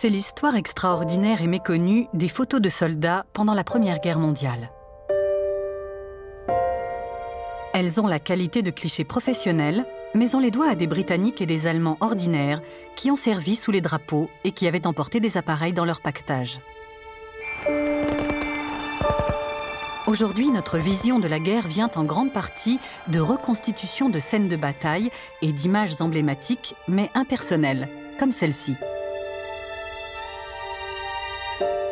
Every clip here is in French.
C'est l'histoire extraordinaire et méconnue des photos de soldats pendant la Première Guerre mondiale. Elles ont la qualité de clichés professionnels, mais on les doit à des Britanniques et des Allemands ordinaires qui ont servi sous les drapeaux et qui avaient emporté des appareils dans leur paquetage. Aujourd'hui, notre vision de la guerre vient en grande partie de reconstitutions de scènes de bataille et d'images emblématiques, mais impersonnelles, comme celle-ci.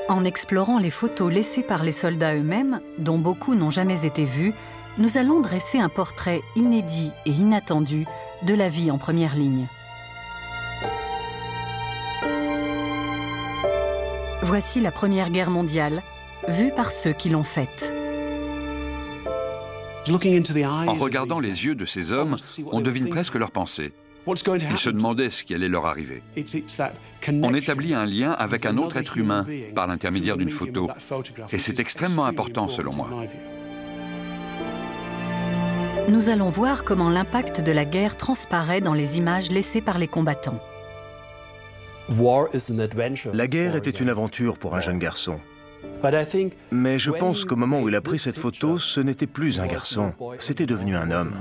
En explorant les photos laissées par les soldats eux-mêmes, dont beaucoup n'ont jamais été vues, nous allons dresser un portrait inédit et inattendu de la vie en première ligne. Voici la Première Guerre mondiale, vue par ceux qui l'ont faite. En regardant les yeux de ces hommes, on devine presque leurs pensées. Ils se demandaient ce qui allait leur arriver. On établit un lien avec un autre être humain par l'intermédiaire d'une photo. Et c'est extrêmement important selon moi. Nous allons voir comment l'impact de la guerre transparaît dans les images laissées par les combattants. La guerre était une aventure pour un jeune garçon. Mais je pense qu'au moment où il a pris cette photo, ce n'était plus un garçon, c'était devenu un homme.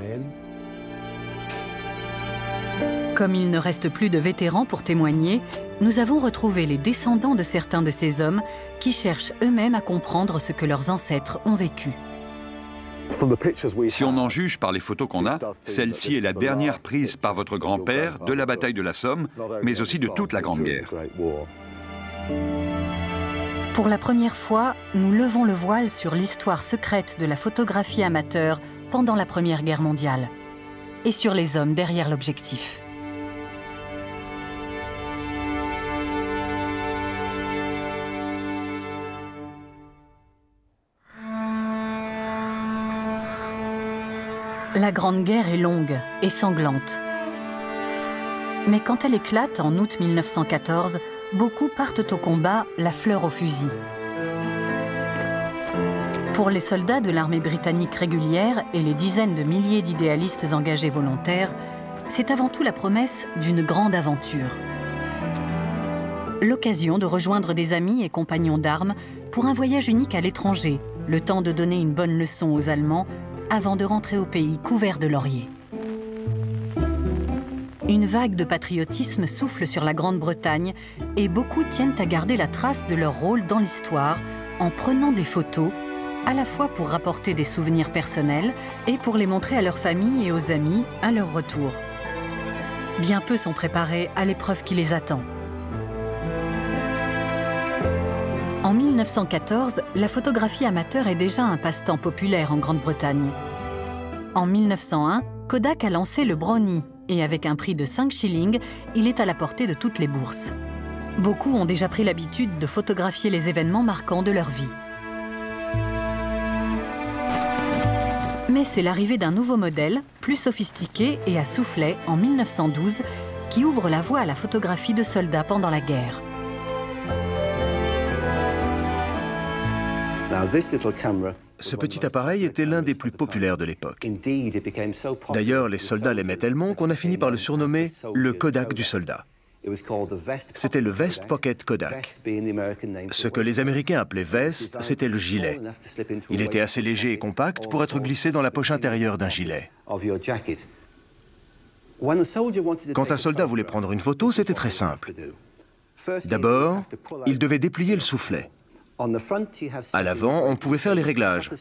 Comme il ne reste plus de vétérans pour témoigner, nous avons retrouvé les descendants de certains de ces hommes qui cherchent eux-mêmes à comprendre ce que leurs ancêtres ont vécu. Si on en juge par les photos qu'on a, celle-ci est la dernière prise par votre grand-père de la bataille de la Somme, mais aussi de toute la Grande Guerre. Pour la première fois, nous levons le voile sur l'histoire secrète de la photographie amateur pendant la Première Guerre mondiale et sur les hommes derrière l'objectif. La Grande Guerre est longue et sanglante. Mais quand elle éclate en août 1914, beaucoup partent au combat, la fleur au fusil. Pour les soldats de l'armée britannique régulière et les dizaines de milliers d'idéalistes engagés volontaires, c'est avant tout la promesse d'une grande aventure. L'occasion de rejoindre des amis et compagnons d'armes pour un voyage unique à l'étranger, le temps de donner une bonne leçon aux Allemands avant de rentrer au pays couvert de lauriers. Une vague de patriotisme souffle sur la Grande-Bretagne et beaucoup tiennent à garder la trace de leur rôle dans l'histoire en prenant des photos, à la fois pour rapporter des souvenirs personnels et pour les montrer à leurs familles et aux amis à leur retour. Bien peu sont préparés à l'épreuve qui les attend. En 1914, la photographie amateur est déjà un passe-temps populaire en Grande-Bretagne. En 1901, Kodak a lancé le Brownie et avec un prix de 5 shillings, il est à la portée de toutes les bourses. Beaucoup ont déjà pris l'habitude de photographier les événements marquants de leur vie. Mais c'est l'arrivée d'un nouveau modèle, plus sophistiqué et à soufflet en 1912, qui ouvre la voie à la photographie de soldats pendant la guerre. Ce petit appareil était l'un des plus populaires de l'époque. D'ailleurs, les soldats l'aimaient tellement qu'on a fini par le surnommer le Kodak du soldat. C'était le Vest Pocket Kodak. Ce que les Américains appelaient veste, c'était le gilet. Il était assez léger et compact pour être glissé dans la poche intérieure d'un gilet. Quand un soldat voulait prendre une photo, c'était très simple. D'abord, il devait déplier le soufflet. À l'avant, on pouvait faire les réglages.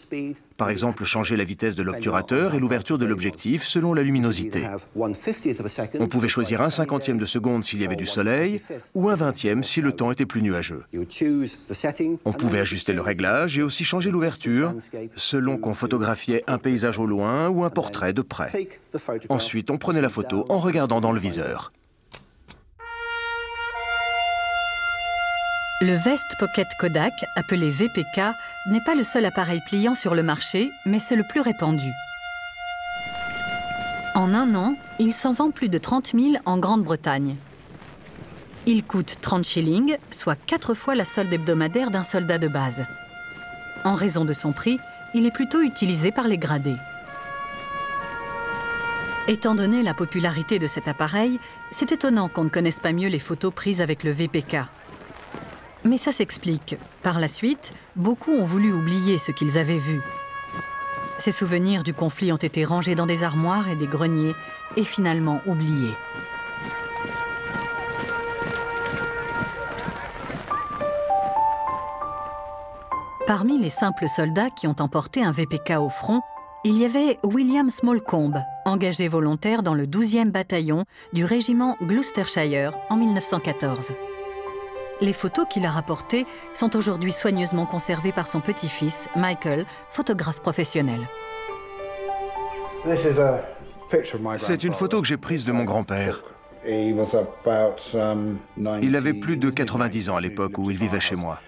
Par exemple, changer la vitesse de l'obturateur et l'ouverture de l'objectif selon la luminosité. On pouvait choisir 1/50e de seconde s'il y avait du soleil ou 1/20e si le temps était plus nuageux. On pouvait ajuster le réglage et aussi changer l'ouverture selon qu'on photographiait un paysage au loin ou un portrait de près. Ensuite, on prenait la photo en regardant dans le viseur. Le Vest Pocket Kodak, appelé VPK, n'est pas le seul appareil pliant sur le marché, mais c'est le plus répandu. En un an, il s'en vend plus de 30 000 en Grande-Bretagne. Il coûte 30 shillings, soit 4 fois la solde hebdomadaire d'un soldat de base. En raison de son prix, il est plutôt utilisé par les gradés. Étant donné la popularité de cet appareil, c'est étonnant qu'on ne connaisse pas mieux les photos prises avec le VPK. Mais ça s'explique. Par la suite, beaucoup ont voulu oublier ce qu'ils avaient vu. Ces souvenirs du conflit ont été rangés dans des armoires et des greniers et finalement oubliés. Parmi les simples soldats qui ont emporté un VPK au front, il y avait William Smallcombe, engagé volontaire dans le 12e bataillon du régiment Gloucestershire en 1914. Les photos qu'il a rapportées sont aujourd'hui soigneusement conservées par son petit-fils, Michael, photographe professionnel. C'est une photo que j'ai prise de mon grand-père. Il avait plus de 90 ans à l'époque où il vivait chez moi.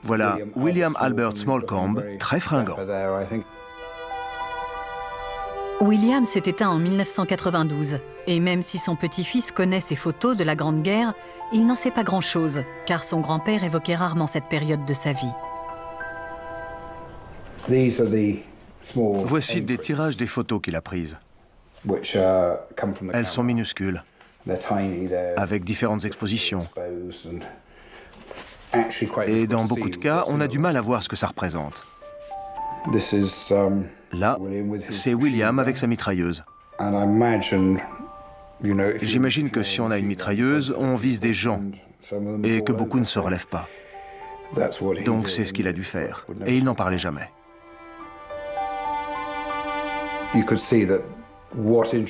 Voilà William Albert Smallcombe, très fringant. William s'est éteint en 1992. Et même si son petit-fils connaît ses photos de la Grande Guerre, il n'en sait pas grand-chose, car son grand-père évoquait rarement cette période de sa vie. Voici des tirages des photos qu'il a prises. Elles sont minuscules, avec différentes expositions. Et dans beaucoup de cas, on a du mal à voir ce que ça représente. Là, c'est William avec sa mitrailleuse. J'imagine que si on a une mitrailleuse, on vise des gens et que beaucoup ne se relèvent pas. Donc c'est ce qu'il a dû faire. Et il n'en parlait jamais.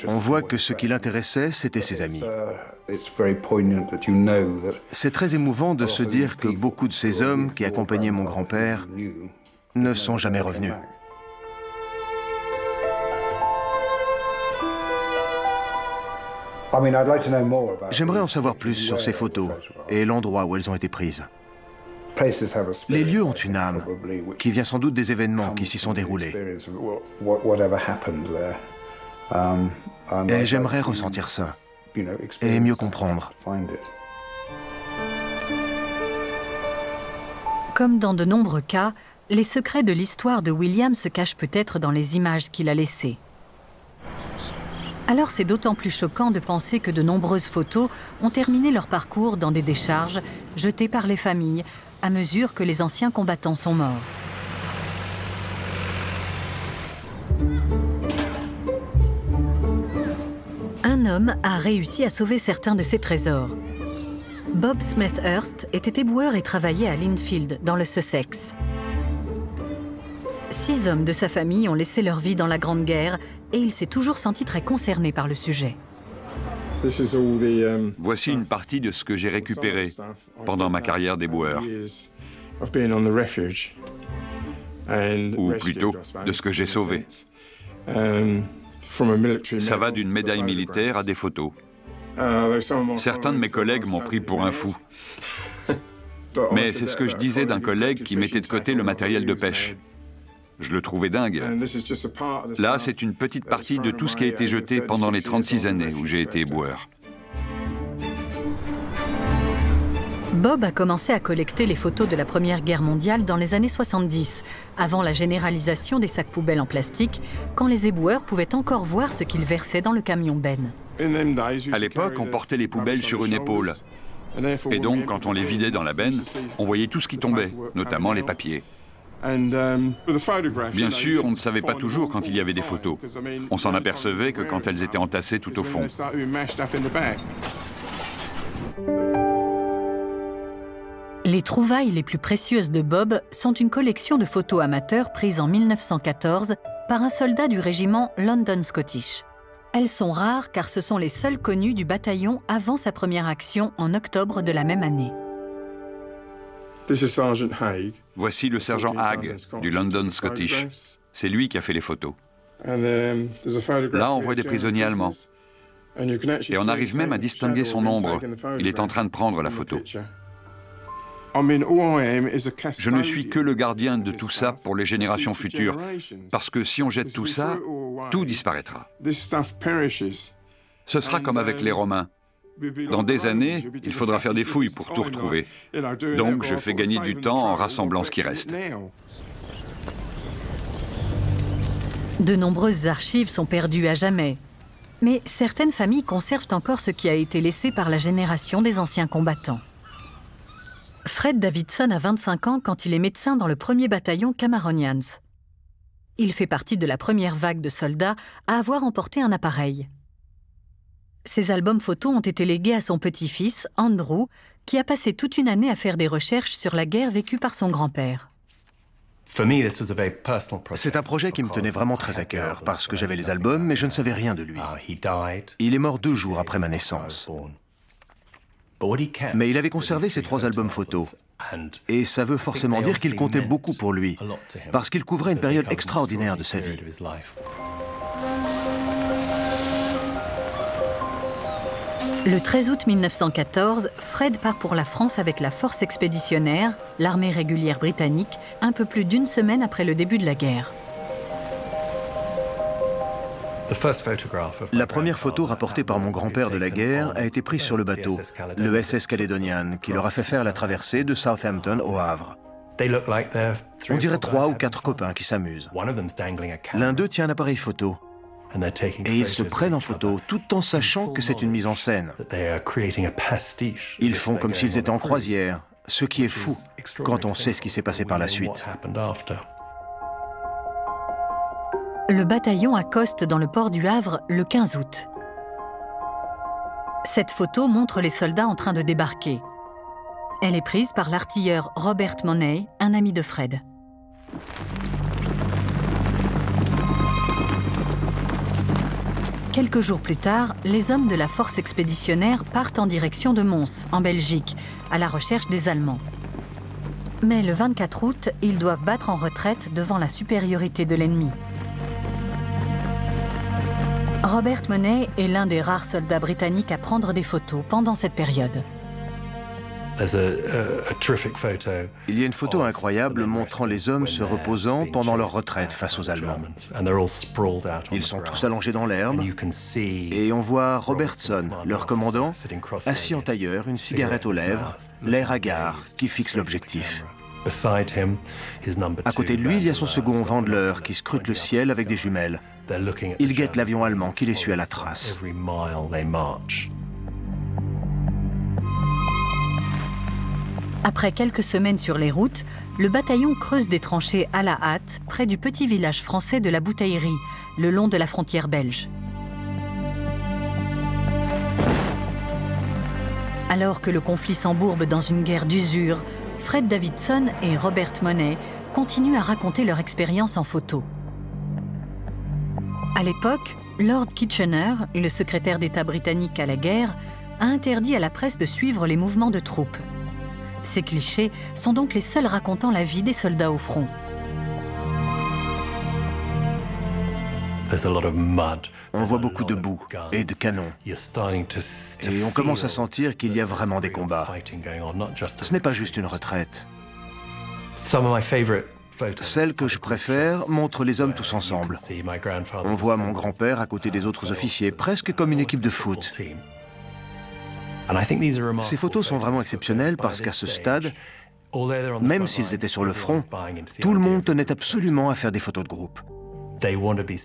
On voit que ce qui l'intéressait, c'était ses amis. C'est très émouvant de se dire que beaucoup de ces hommes qui accompagnaient mon grand-père ne sont jamais revenus. J'aimerais en savoir plus sur ces photos et l'endroit où elles ont été prises. Les lieux ont une âme qui vient sans doute des événements qui s'y sont déroulés. Et j'aimerais ressentir ça et mieux comprendre. Comme dans de nombreux cas, les secrets de l'histoire de William se cachent peut-être dans les images qu'il a laissées. Alors c'est d'autant plus choquant de penser que de nombreuses photos ont terminé leur parcours dans des décharges jetées par les familles à mesure que les anciens combattants sont morts. Un homme a réussi à sauver certains de ces trésors. Bob Smethurst était éboueur et travaillait à Linfield, dans le Sussex. 6 hommes de sa famille ont laissé leur vie dans la Grande Guerre et il s'est toujours senti très concerné par le sujet. Voici une partie de ce que j'ai récupéré pendant ma carrière d'éboueur. Ou plutôt, de ce que j'ai sauvé. Ça va d'une médaille militaire à des photos. Certains de mes collègues m'ont pris pour un fou. Mais c'est ce que je disais d'un collègue qui mettait de côté le matériel de pêche. Je le trouvais dingue. Là, c'est une petite partie de tout ce qui a été jeté pendant les 36 années où j'ai été éboueur. Bob a commencé à collecter les photos de la Première Guerre mondiale dans les années 70, avant la généralisation des sacs poubelles en plastique, quand les éboueurs pouvaient encore voir ce qu'ils versaient dans le camion benne. À l'époque, on portait les poubelles sur une épaule. Et donc, quand on les vidait dans la benne, on voyait tout ce qui tombait, notamment les papiers. Bien sûr, on ne savait pas toujours quand il y avait des photos. On s'en apercevait que quand elles étaient entassées tout au fond. Les trouvailles les plus précieuses de Bob sont une collection de photos amateurs prises en 1914 par un soldat du régiment London Scottish. Elles sont rares car ce sont les seules connues du bataillon avant sa première action en octobre de la même année. Voici le sergent Haig du London Scottish. C'est lui qui a fait les photos. Là, on voit des prisonniers allemands. Et on arrive même à distinguer son ombre. Il est en train de prendre la photo. Je ne suis que le gardien de tout ça pour les générations futures, parce que si on jette tout ça, tout disparaîtra. Ce sera comme avec les Romains. Dans des années, il faudra faire des fouilles pour tout retrouver. Donc je fais gagner du temps en rassemblant ce qui reste. De nombreuses archives sont perdues à jamais. Mais certaines familles conservent encore ce qui a été laissé par la génération des anciens combattants. Fred Davidson a 25 ans quand il est médecin dans le 1er bataillon Cameronians. Il fait partie de la première vague de soldats à avoir emporté un appareil. Ses albums photos ont été légués à son petit-fils, Andrew, qui a passé toute une année à faire des recherches sur la guerre vécue par son grand-père. C'est un projet qui me tenait vraiment très à cœur, parce que j'avais les albums, mais je ne savais rien de lui. Il est mort 2 jours après ma naissance. Mais il avait conservé ses 3 albums photos. Et ça veut forcément dire qu'il comptait beaucoup pour lui, parce qu'il couvrait une période extraordinaire de sa vie. Le 13 août 1914, Fred part pour la France avec la force expéditionnaire, l'armée régulière britannique, un peu plus d'1 semaine après le début de la guerre. La première photo rapportée par mon grand-père de la guerre a été prise sur le bateau, le SS Caledonian, qui leur a fait faire la traversée de Southampton au Havre. On dirait 3 ou 4 copains qui s'amusent. L'un d'eux tient un appareil photo. Et ils se prennent en photo tout en sachant que c'est une mise en scène. Ils font comme s'ils étaient en croisière, ce qui est fou quand on sait ce qui s'est passé par la suite. Le bataillon accoste dans le port du Havre le 15 août. Cette photo montre les soldats en train de débarquer. Elle est prise par l'artilleur Robert Money, un ami de Fred. Quelques jours plus tard, les hommes de la force expéditionnaire partent en direction de Mons, en Belgique, à la recherche des Allemands. Mais le 24 août, ils doivent battre en retraite devant la supériorité de l'ennemi. Robert Money est l'un des rares soldats britanniques à prendre des photos pendant cette période. Il y a une photo incroyable montrant les hommes se reposant pendant leur retraite face aux Allemands. Ils sont tous allongés dans l'herbe et on voit Robertson, leur commandant, assis en tailleur, une cigarette aux lèvres, l'air hagard qui fixe l'objectif. À côté de lui, il y a son second, Wendler, qui scrute le ciel avec des jumelles. Il guette l'avion allemand qui les suit à la trace. Après quelques semaines sur les routes, le bataillon creuse des tranchées à la hâte près du petit village français de la Bouteillerie, le long de la frontière belge. Alors que le conflit s'embourbe dans une guerre d'usure, Fred Davidson et Robert Money continuent à raconter leur expérience en photo. À l'époque, Lord Kitchener, le secrétaire d'État britannique à la guerre, a interdit à la presse de suivre les mouvements de troupes. Ces clichés sont donc les seuls racontant la vie des soldats au front. On voit beaucoup de boue et de canons. Et on commence à sentir qu'il y a vraiment des combats. Ce n'est pas juste une retraite. Celle que je préfère montre les hommes tous ensemble. On voit mon grand-père à côté des autres officiers, presque comme une équipe de foot. Ces photos sont vraiment exceptionnelles parce qu'à ce stade, même s'ils étaient sur le front, tout le monde tenait absolument à faire des photos de groupe.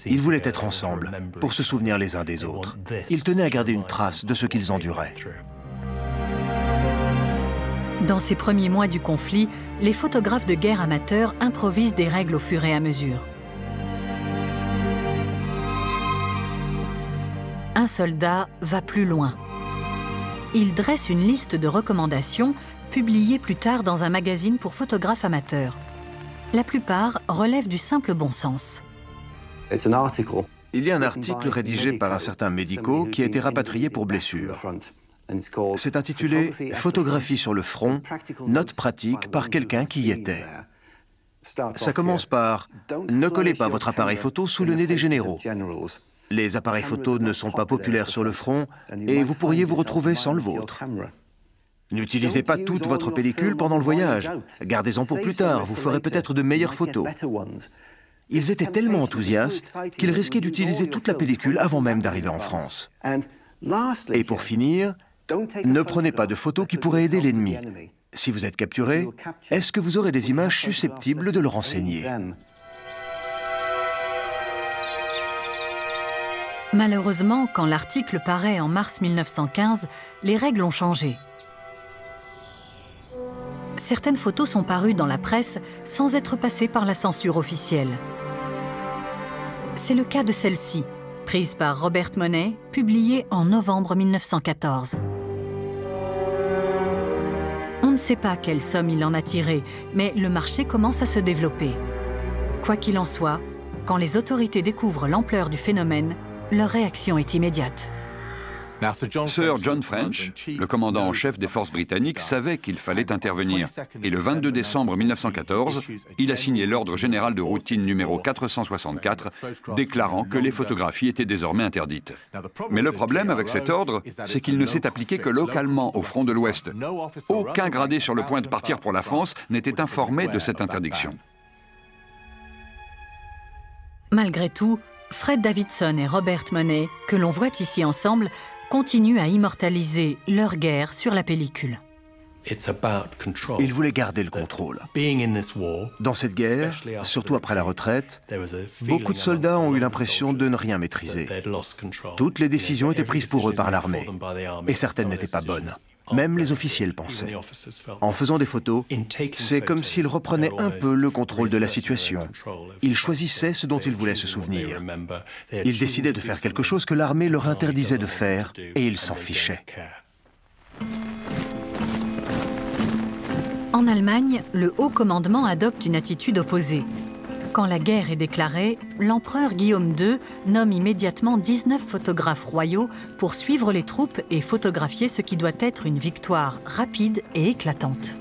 Ils voulaient être ensemble, pour se souvenir les uns des autres. Ils tenaient à garder une trace de ce qu'ils enduraient. Dans ces premiers mois du conflit, les photographes de guerre amateurs improvisent des règles au fur et à mesure. Un soldat va plus loin. Il dresse une liste de recommandations publiée plus tard dans un magazine pour photographes amateurs. La plupart relèvent du simple bon sens. Il y a un article rédigé par un certain médico qui a été rapatrié pour blessure. C'est intitulé « Photographie sur le front, notes pratiques par quelqu'un qui y était ». Ça commence par « Ne collez pas votre appareil photo sous le nez des généraux ». Les appareils photos ne sont pas populaires sur le front et vous pourriez vous retrouver sans le vôtre. N'utilisez pas toute votre pellicule pendant le voyage. Gardez-en pour plus tard, vous ferez peut-être de meilleures photos. Ils étaient tellement enthousiastes qu'ils risquaient d'utiliser toute la pellicule avant même d'arriver en France. Et pour finir, ne prenez pas de photos qui pourraient aider l'ennemi. Si vous êtes capturé, est-ce que vous aurez des images susceptibles de le renseigner ? Malheureusement, quand l'article paraît en mars 1915, les règles ont changé. Certaines photos sont parues dans la presse sans être passées par la censure officielle. C'est le cas de celle-ci, prise par Robert Monet, publiée en novembre 1914. On ne sait pas quelle somme il en a tiré, mais le marché commence à se développer. Quoi qu'il en soit, quand les autorités découvrent l'ampleur du phénomène, leur réaction est immédiate. Sir John French, le commandant en chef des forces britanniques, savait qu'il fallait intervenir. Et le 22 décembre 1914, il a signé l'ordre général de routine numéro 464, déclarant que les photographies étaient désormais interdites. Mais le problème avec cet ordre, c'est qu'il ne s'est appliqué que localement au front de l'Ouest. Aucun gradé sur le point de partir pour la France n'était informé de cette interdiction. Malgré tout, Fred Davidson et Robert Monet, que l'on voit ici ensemble, continuent à immortaliser leur guerre sur la pellicule. Ils voulaient garder le contrôle. Dans cette guerre, surtout après la retraite, beaucoup de soldats ont eu l'impression de ne rien maîtriser. Toutes les décisions étaient prises pour eux par l'armée, et certaines n'étaient pas bonnes. Même les officiers le pensaient. En faisant des photos, c'est comme s'ils reprenaient un peu le contrôle de la situation. Ils choisissaient ce dont ils voulaient se souvenir. Ils décidaient de faire quelque chose que l'armée leur interdisait de faire, et ils s'en fichaient. En Allemagne, le haut commandement adopte une attitude opposée. Quand la guerre est déclarée, l'empereur Guillaume II nomme immédiatement 19 photographes royaux pour suivre les troupes et photographier ce qui doit être une victoire rapide et éclatante.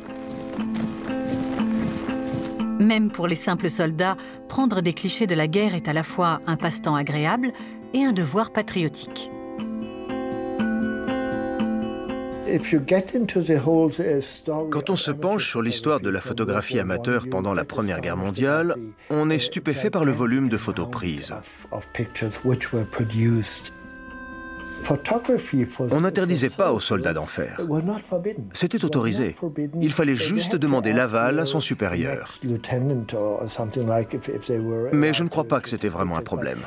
Même pour les simples soldats, prendre des clichés de la guerre est à la fois un passe-temps agréable et un devoir patriotique. Quand on se penche sur l'histoire de la photographie amateur pendant la Première Guerre mondiale, on est stupéfait par le volume de photos prises. On n'interdisait pas aux soldats d'en faire. C'était autorisé. Il fallait juste demander l'aval à son supérieur. Mais je ne crois pas que c'était vraiment un problème.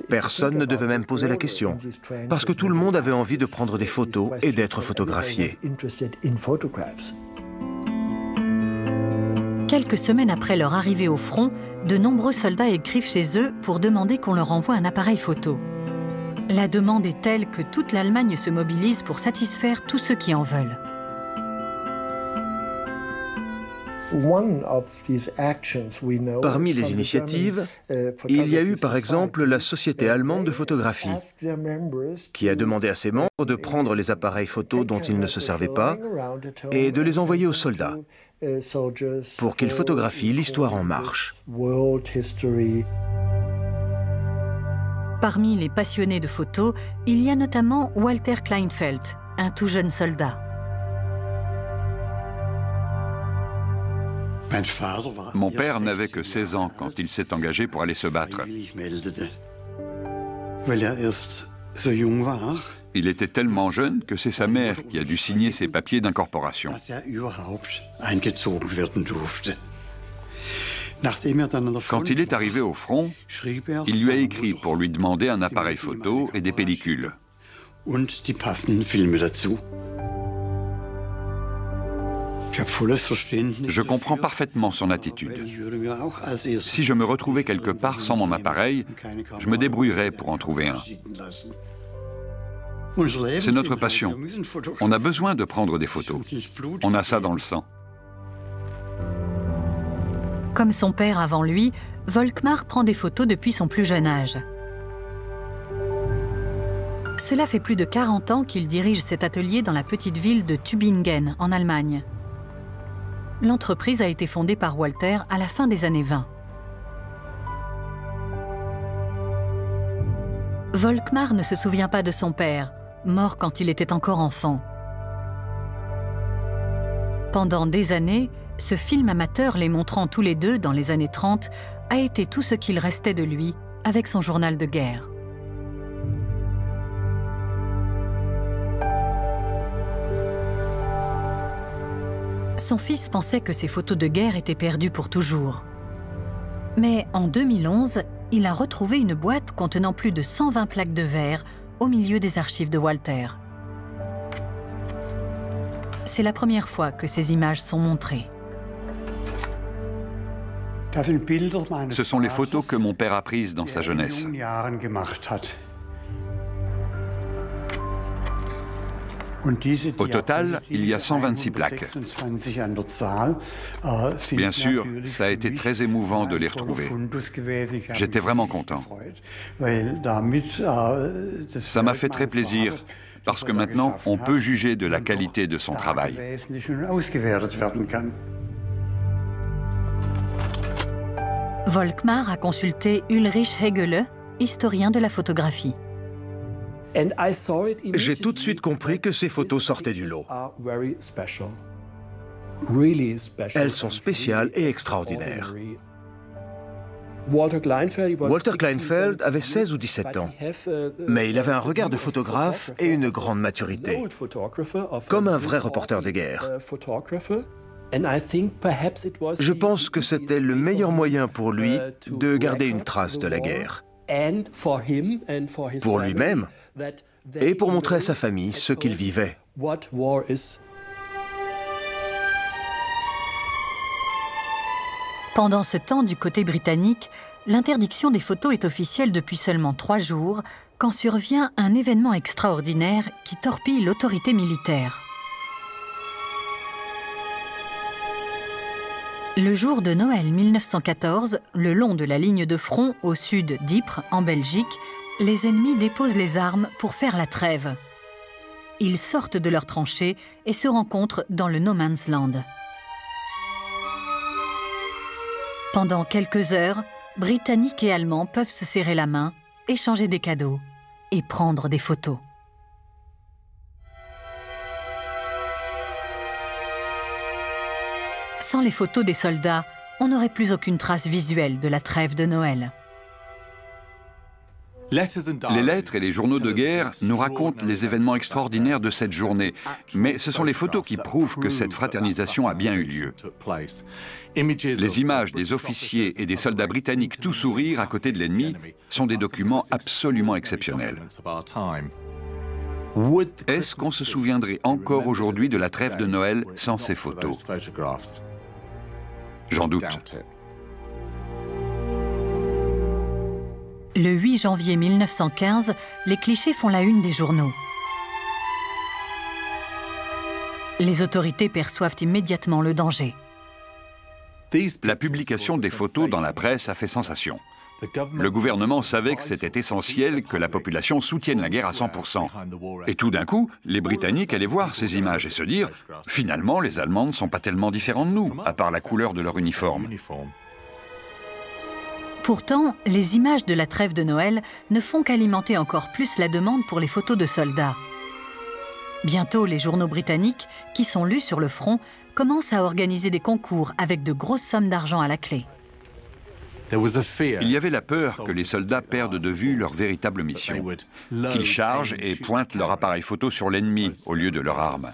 Personne ne devait même poser la question, parce que tout le monde avait envie de prendre des photos et d'être photographié. Quelques semaines après leur arrivée au front, de nombreux soldats écrivent chez eux pour demander qu'on leur envoie un appareil photo. La demande est telle que toute l'Allemagne se mobilise pour satisfaire tous ceux qui en veulent. Parmi les initiatives, il y a eu par exemple la Société allemande de photographie, qui a demandé à ses membres de prendre les appareils photos dont ils ne se servaient pas et de les envoyer aux soldats pour qu'ils photographient l'histoire en marche. Parmi les passionnés de photos, il y a notamment Walter Kleinfeld, un tout jeune soldat. Mon père n'avait que 16 ans quand il s'est engagé pour aller se battre. Il était tellement jeune que c'est sa mère qui a dû signer ses papiers d'incorporation. Quand il est arrivé au front, il lui a écrit pour lui demander un appareil photo et des pellicules. Je comprends parfaitement son attitude. Si je me retrouvais quelque part sans mon appareil, je me débrouillerais pour en trouver un. C'est notre passion. On a besoin de prendre des photos. On a ça dans le sang. Comme son père avant lui, Volkmar prend des photos depuis son plus jeune âge. Cela fait plus de 40 ans qu'il dirige cet atelier dans la petite ville de Tübingen, en Allemagne. L'entreprise a été fondée par Walter à la fin des années 20. Volkmar ne se souvient pas de son père, mort quand il était encore enfant. Pendant des années, ce film amateur les montrant tous les deux dans les années 30 a été tout ce qu'il restait de lui avec son journal de guerre. Son fils pensait que ses photos de guerre étaient perdues pour toujours. Mais en 2011, il a retrouvé une boîte contenant plus de 120 plaques de verre au milieu des archives de Walter. C'est la première fois que ces images sont montrées. Ce sont les photos que mon père a prises dans sa jeunesse. Au total, il y a 126 plaques. Bien sûr, ça a été très émouvant de les retrouver. J'étais vraiment content. Ça m'a fait très plaisir, parce que maintenant, on peut juger de la qualité de son travail. Volkmar a consulté Ulrich Hegele, historien de la photographie. J'ai tout de suite compris que ces photos sortaient du lot. Elles sont spéciales et extraordinaires. Walter Kleinfeld avait 16 ou 17 ans, mais il avait un regard de photographe et une grande maturité, comme un vrai reporter des guerres. Je pense que c'était le meilleur moyen pour lui de garder une trace de la guerre. Pour lui-même et pour montrer à sa famille ce qu'il vivait. Pendant ce temps, du côté britannique, l'interdiction des photos est officielle depuis seulement 3 jours, quand survient un événement extraordinaire qui torpille l'autorité militaire. Le jour de Noël 1914, le long de la ligne de front au sud d'Ypres, en Belgique, les ennemis déposent les armes pour faire la trêve. Ils sortent de leurs tranchées et se rencontrent dans le No Man's Land. Pendant quelques heures, Britanniques et Allemands peuvent se serrer la main, échanger des cadeaux et prendre des photos. Sans les photos des soldats, on n'aurait plus aucune trace visuelle de la trêve de Noël. Les lettres et les journaux de guerre nous racontent les événements extraordinaires de cette journée, mais ce sont les photos qui prouvent que cette fraternisation a bien eu lieu. Les images des officiers et des soldats britanniques tout sourire à côté de l'ennemi sont des documents absolument exceptionnels. Est-ce qu'on se souviendrait encore aujourd'hui de la trêve de Noël sans ces photos? J'en doute. Le 8 janvier 1915, les clichés font la une des journaux. Les autorités perçoivent immédiatement le danger. La publication des photos dans la presse a fait sensation. Le gouvernement savait que c'était essentiel que la population soutienne la guerre à 100%. Et tout d'un coup, les Britanniques allaient voir ces images et se dire « Finalement, les Allemands ne sont pas tellement différents de nous, à part la couleur de leur uniforme. » Pourtant, les images de la trêve de Noël ne font qu'alimenter encore plus la demande pour les photos de soldats. Bientôt, les journaux britanniques, qui sont lus sur le front, commencent à organiser des concours avec de grosses sommes d'argent à la clé. Il y avait la peur que les soldats perdent de vue leur véritable mission, qu'ils chargent et pointent leur appareil photo sur l'ennemi au lieu de leurs armes.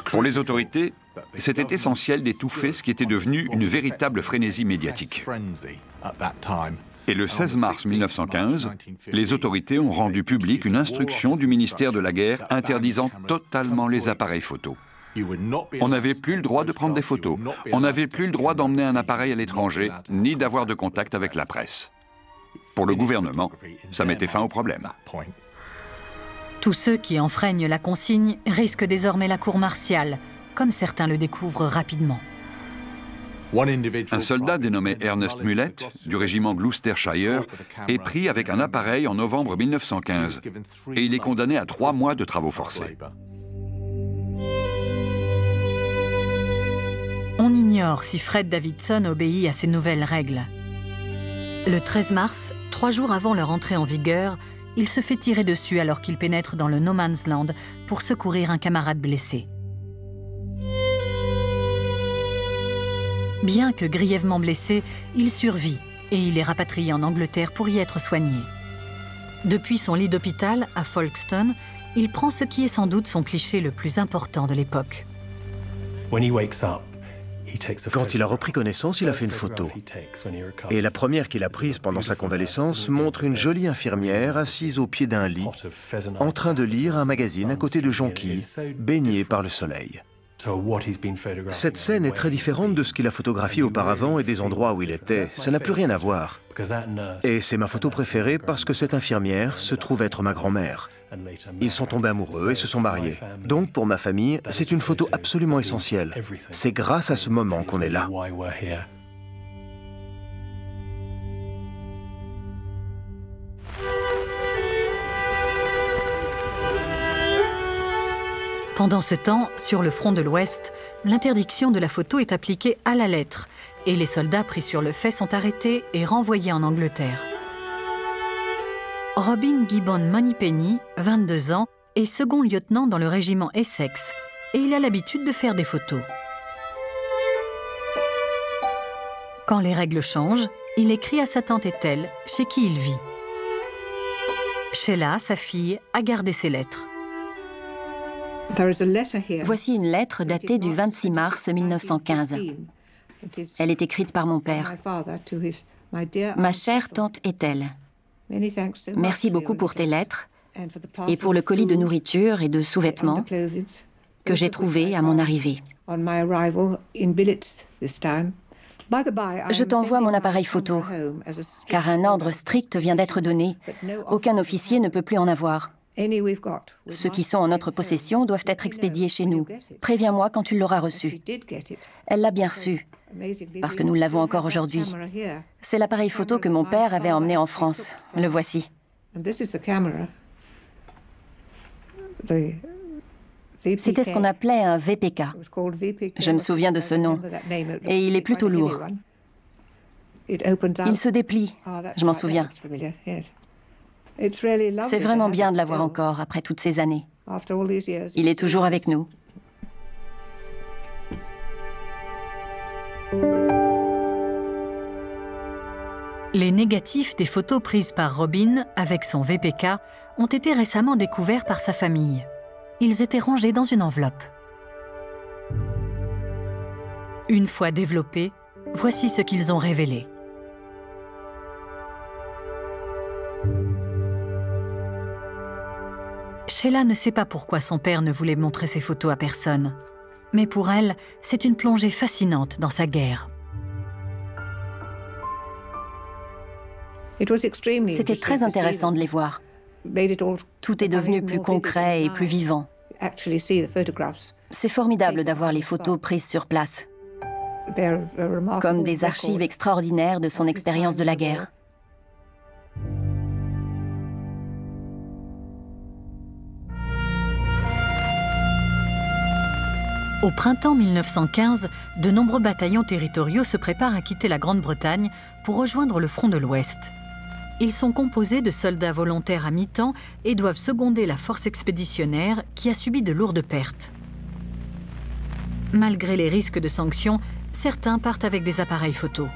Pour les autorités, c'était essentiel d'étouffer ce qui était devenu une véritable frénésie médiatique. Et le 16 mars 1915, les autorités ont rendu publique une instruction du ministère de la Guerre interdisant totalement les appareils photo. On n'avait plus le droit de prendre des photos, on n'avait plus le droit d'emmener un appareil à l'étranger, ni d'avoir de contact avec la presse. Pour le gouvernement, ça mettait fin au problème. Tous ceux qui enfreignent la consigne risquent désormais la cour martiale, comme certains le découvrent rapidement. Un soldat dénommé Ernest Mullett, du régiment Gloucestershire, est pris avec un appareil en novembre 1915 et il est condamné à 3 mois de travaux forcés. On ignore si Fred Davidson obéit à ces nouvelles règles. Le 13 mars, 3 jours avant leur entrée en vigueur, il se fait tirer dessus alors qu'il pénètre dans le No Man's Land pour secourir un camarade blessé. Bien que grièvement blessé, il survit et il est rapatrié en Angleterre pour y être soigné. Depuis son lit d'hôpital à Folkestone, il prend ce qui est sans doute son cliché le plus important de l'époque. Quand il a repris connaissance, il a fait une photo. Et la première qu'il a prise pendant sa convalescence montre une jolie infirmière assise au pied d'un lit, en train de lire un magazine à côté de jonquilles, baignée par le soleil. Cette scène est très différente de ce qu'il a photographié auparavant et des endroits où il était. Ça n'a plus rien à voir. Et c'est ma photo préférée parce que cette infirmière se trouve être ma grand-mère. Ils sont tombés amoureux et se sont mariés. Donc, pour ma famille, c'est une photo absolument essentielle. C'est grâce à ce moment qu'on est là. Pendant ce temps, sur le front de l'Ouest, l'interdiction de la photo est appliquée à la lettre et les soldats pris sur le fait sont arrêtés et renvoyés en Angleterre. Robin Gibbon Moneypenny, 22 ans, est second lieutenant dans le régiment Essex et il a l'habitude de faire des photos. Quand les règles changent, il écrit à sa tante Ethel, chez qui il vit. Sheila, sa fille, a gardé ses lettres. Voici une lettre datée du 26 mars 1915. Elle est écrite par mon père. Ma chère tante Ethel, merci beaucoup pour tes lettres et pour le colis de nourriture et de sous-vêtements que j'ai trouvé à mon arrivée. Je t'envoie mon appareil photo, car un ordre strict vient d'être donné. Aucun officier ne peut plus en avoir. Ceux qui sont en notre possession doivent être expédiés chez nous. Préviens-moi quand tu l'auras reçu. Elle l'a bien reçu, parce que nous l'avons encore aujourd'hui. C'est l'appareil photo que mon père avait emmené en France. Le voici. C'était ce qu'on appelait un VPK. Je me souviens de ce nom. Et il est plutôt lourd. Il se déplie, je m'en souviens. C'est vraiment bien de l'avoir encore après toutes ces années. Il est toujours avec nous. Les négatifs des photos prises par Robin avec son VPK ont été récemment découverts par sa famille. Ils étaient rangés dans une enveloppe. Une fois développés, voici ce qu'ils ont révélé. Sheila ne sait pas pourquoi son père ne voulait montrer ses photos à personne. Mais pour elle, c'est une plongée fascinante dans sa guerre. C'était très intéressant de les voir. Tout est devenu plus concret et plus vivant. C'est formidable d'avoir les photos prises sur place, comme des archives extraordinaires de son expérience de la guerre. Au printemps 1915, de nombreux bataillons territoriaux se préparent à quitter la Grande-Bretagne pour rejoindre le front de l'Ouest. Ils sont composés de soldats volontaires à mi-temps et doivent seconder la force expéditionnaire qui a subi de lourdes pertes. Malgré les risques de sanctions, certains partent avec des appareils photo.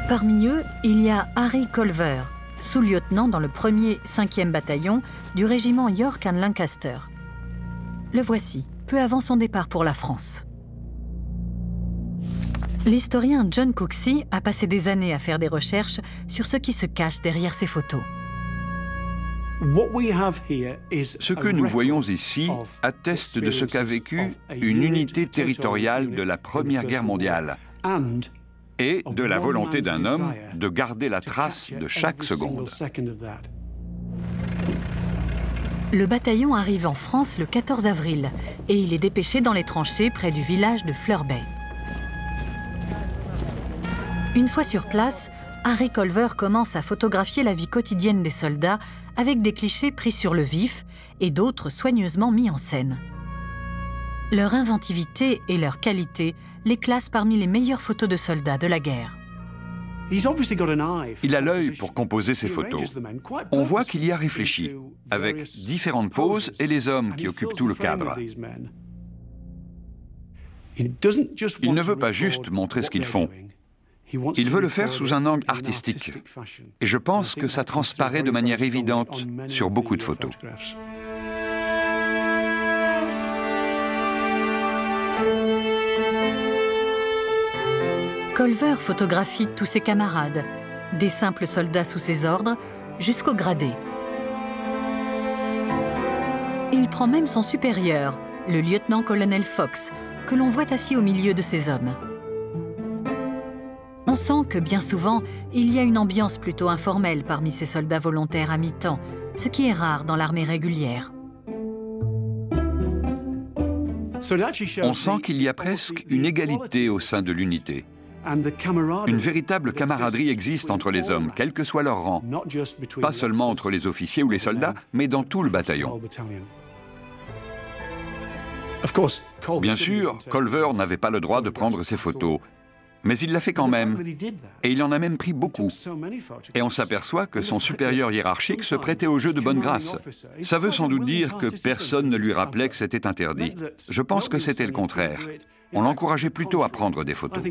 Parmi eux, il y a Harry Colver, sous-lieutenant dans le 1er 5e bataillon du régiment York and Lancaster. Le voici, peu avant son départ pour la France. L'historien John Cooksey a passé des années à faire des recherches sur ce qui se cache derrière ces photos. Ce que nous voyons ici atteste de ce qu'a vécu une unité territoriale de la Première Guerre mondiale et de la volonté d'un homme de garder la trace de chaque seconde. Le bataillon arrive en France le 14 avril et il est dépêché dans les tranchées près du village de Fleur Bay. Une fois sur place, Harry Colver commence à photographier la vie quotidienne des soldats avec des clichés pris sur le vif et d'autres soigneusement mis en scène. Leur inventivité et leur qualité les classent parmi les meilleures photos de soldats de la guerre. Il a l'œil pour composer ses photos. On voit qu'il y a réfléchi, avec différentes poses et les hommes qui occupent tout le cadre. Il ne veut pas juste montrer ce qu'ils font. Il veut le faire sous un angle artistique. Et je pense que ça transparaît de manière évidente sur beaucoup de photos. Culver photographie tous ses camarades, des simples soldats sous ses ordres jusqu'aux gradés. Il prend même son supérieur, le lieutenant-colonel Fox, que l'on voit assis au milieu de ses hommes. On sent que bien souvent, il y a une ambiance plutôt informelle parmi ces soldats volontaires à mi-temps, ce qui est rare dans l'armée régulière. On sent qu'il y a presque une égalité au sein de l'unité. Une véritable camaraderie existe entre les hommes, quel que soit leur rang. Pas seulement entre les officiers ou les soldats, mais dans tout le bataillon. Bien sûr, Culver n'avait pas le droit de prendre ces photos, mais il l'a fait quand même, et il en a même pris beaucoup. Et on s'aperçoit que son supérieur hiérarchique se prêtait au jeu de bonne grâce. Ça veut sans doute dire que personne ne lui rappelait que c'était interdit. Je pense que c'était le contraire. On l'encourageait plutôt à prendre des photos.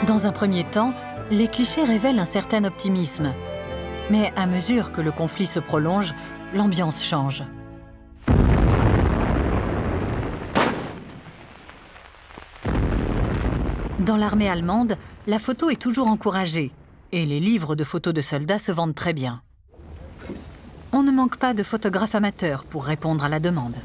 Dans un premier temps, les clichés révèlent un certain optimisme. Mais à mesure que le conflit se prolonge, l'ambiance change. Dans l'armée allemande, la photo est toujours encouragée et les livres de photos de soldats se vendent très bien. On ne manque pas de photographes amateurs pour répondre à la demande.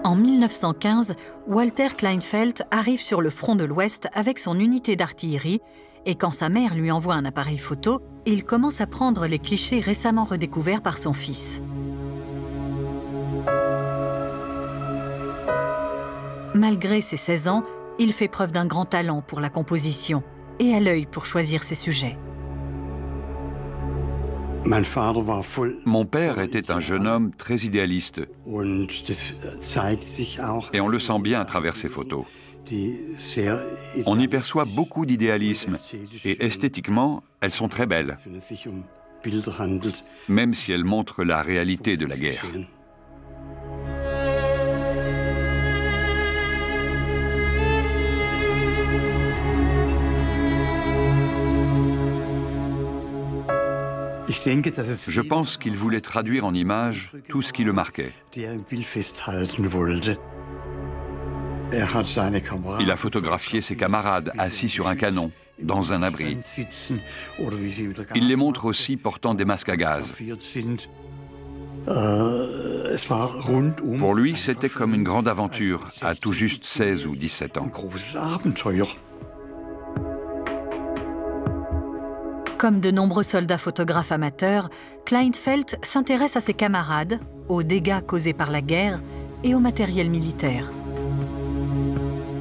En 1915, Walter Kleinfeldt arrive sur le front de l'Ouest avec son unité d'artillerie et quand sa mère lui envoie un appareil photo, il commence à prendre les clichés récemment redécouverts par son fils. Malgré ses 16 ans, il fait preuve d'un grand talent pour la composition et à l'œil pour choisir ses sujets. Mon père était un jeune homme très idéaliste. Et on le sent bien à travers ses photos. On y perçoit beaucoup d'idéalisme et esthétiquement, elles sont très belles, même si elles montrent la réalité de la guerre. Je pense qu'il voulait traduire en images tout ce qui le marquait. Il a photographié ses camarades assis sur un canon, dans un abri. Il les montre aussi portant des masques à gaz. Pour lui, c'était comme une grande aventure, à tout juste 16 ou 17 ans. Comme de nombreux soldats photographes amateurs, Kleinfeldt s'intéresse à ses camarades, aux dégâts causés par la guerre et au matériel militaire.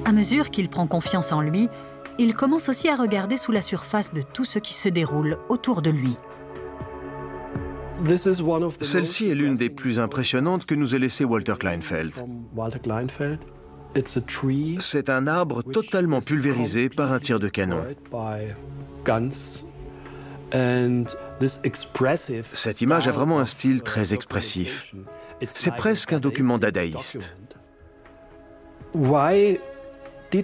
À mesure qu'il prend confiance en lui, il commence aussi à regarder sous la surface de tout ce qui se déroule autour de lui. Celle-ci est l'une des plus impressionnantes que nous ait laissé Walter Kleinfeldt. C'est un arbre totalement pulvérisé par un tir de canon. Cette image a vraiment un style très expressif. C'est presque un document dadaïste.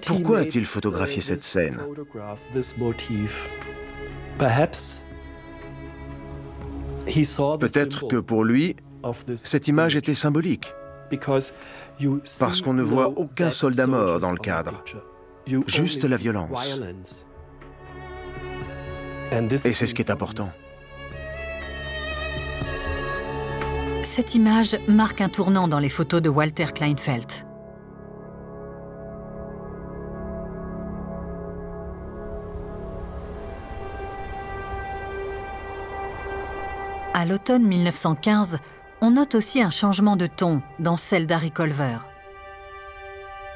Pourquoi a-t-il photographié cette scène? Peut-être que pour lui, cette image était symbolique, parce qu'on ne voit aucun soldat mort dans le cadre, juste la violence. Et c'est ce qui est important. Cette image marque un tournant dans les photos de Walter Kleinfeldt. À l'automne 1915, on note aussi un changement de ton dans celle d'Harry Culver.